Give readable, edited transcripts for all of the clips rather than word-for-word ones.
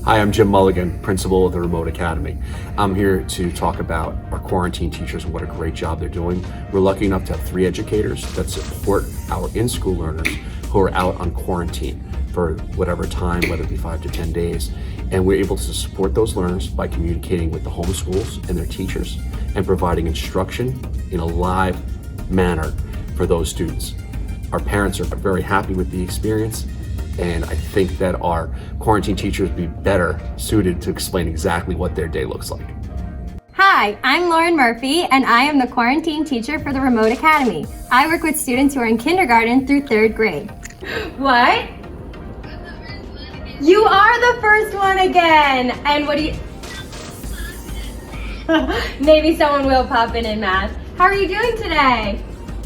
Hi, I'm Jim Mulligan, principal of the Remote Academy. I'm here to talk about our quarantine teachers and what a great job they're doing. We're lucky enough to have 3 educators that support our in-school learners who are out on quarantine for whatever time, whether it be 5 to 10 days. And we're able to support those learners by communicating with the home schools and their teachers and providing instruction in a live manner for those students. Our parents are very happy with the experience, and I think that our quarantine teachers would be better suited to explain exactly what their day looks like. Hi, I'm Lauren Murphy, and I am the quarantine teacher for the Remote Academy. I work with students who are in kindergarten through 3rd grade. What? You are the first one again! And what do you... Maybe someone will pop in math. How are you doing today?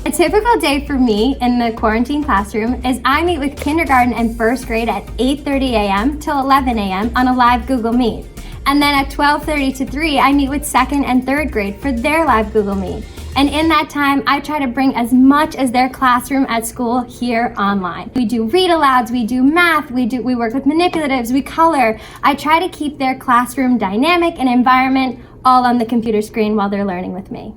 A typical day for me in the quarantine classroom is I meet with kindergarten and 1st grade at 8:30 a.m. till 11 a.m. on a live Google Meet. And then at 12:30 to 3, I meet with 2nd and 3rd grade for their live Google Meet. And in that time, I try to bring as much as their classroom at school here online. We do read alouds, we do math, we work with manipulatives, we color. I try to keep their classroom dynamic and environment all on the computer screen while they're learning with me.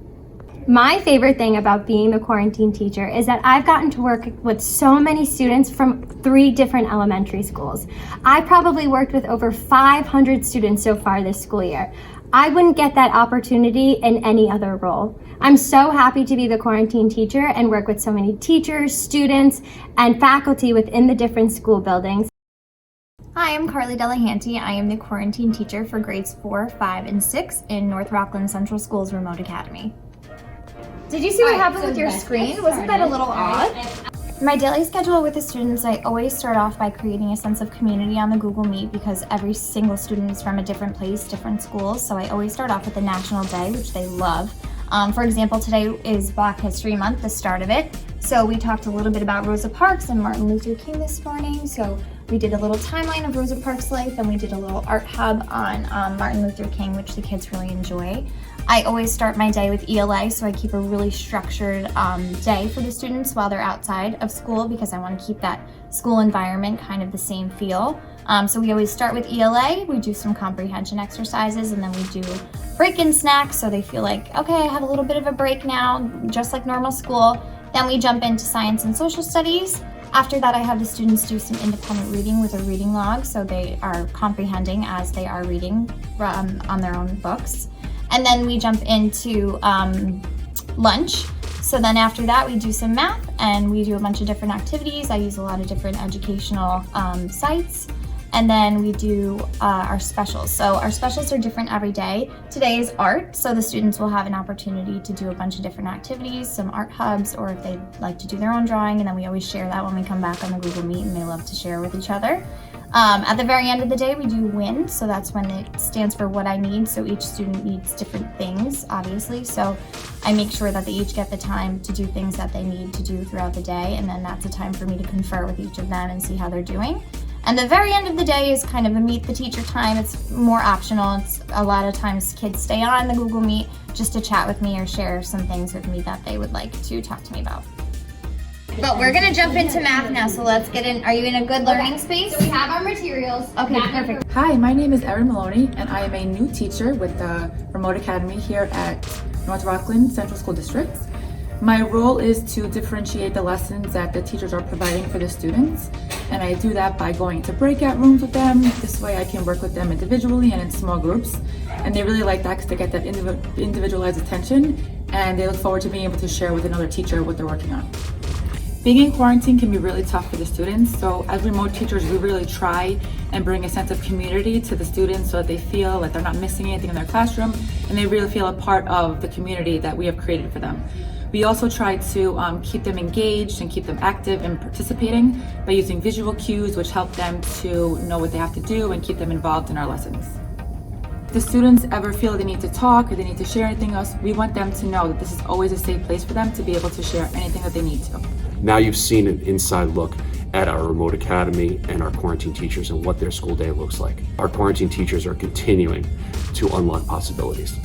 My favorite thing about being the quarantine teacher is that I've gotten to work with so many students from 3 different elementary schools. I probably worked with over 500 students so far this school year. I wouldn't get that opportunity in any other role. I'm so happy to be the quarantine teacher and work with so many teachers, students, and faculty within the different school buildings. Hi, I'm Carly Delahanty. I am the quarantine teacher for grades 4, 5, and 6 in North Rockland Central School's Remote Academy. Did you see what happened with your screen? Wasn't that a little odd? My daily schedule with the students, I always start off by creating a sense of community on the Google Meet because every single student is from a different place, different schools, so I always start off with the National Day, which they love. For example, today is Black History Month, the start of it, so we talked a little bit about Rosa Parks and Martin Luther King this morning, so we did a little timeline of Rosa Parks' life and we did a little art hub on Martin Luther King, which the kids really enjoy. I always start my day with ELA, so I keep a really structured day for the students while they're outside of school because I want to keep that school environment kind of the same feel. So we always start with ELA, we do some comprehension exercises, and then we do break-in snacks so they feel like, okay, I have a little bit of a break now, just like normal school. Then we jump into science and social studies. After that, I have the students do some independent reading with a reading log, so they are comprehending as they are reading on their own books. And then we jump into lunch. So then after that, we do some math and we do a bunch of different activities. I use a lot of different educational sites. And then we do our specials. So our specials are different every day. Today is art, so the students will have an opportunity to do a bunch of different activities, some art hubs, or if they'd like to do their own drawing, and then we always share that when we come back on the Google Meet, and they love to share with each other. At the very end of the day, we do WIN, so that's when it stands for what I need. So each student needs different things, obviously. So I make sure that they each get the time to do things that they need to do throughout the day, and then that's a time for me to confer with each of them and see how they're doing. And the very end of the day is kind of a meet the teacher time. It's more optional. It's a lot of times kids stay on the Google Meet just to chat with me or share some things with me that they would like to talk to me about. But we're gonna jump into math now, so let's get in. Are you in a good learning space? So we have our materials. Okay, perfect. Hi, my name is Erin Maloney, and I am a new teacher with the Remote Academy here at North Rockland Central School District. My role is to differentiate the lessons that the teachers are providing for the students, and I do that by going to breakout rooms with them. This way I can work with them individually and in small groups, and they really like that because they get that individualized attention, and they look forward to being able to share with another teacher what they're working on. Being in quarantine can be really tough for the students, so as remote teachers, we really try and bring a sense of community to the students so that they feel like they're not missing anything in their classroom and they really feel a part of the community that we have created for them. We also try to keep them engaged and keep them active and participating by using visual cues, which help them to know what they have to do and keep them involved in our lessons. If the students ever feel they need to talk or they need to share anything else, we want them to know that this is always a safe place for them to be able to share anything that they need to. Now you've seen an inside look at our Remote Academy and our quarantine teachers and what their school day looks like. Our quarantine teachers are continuing to unlock possibilities.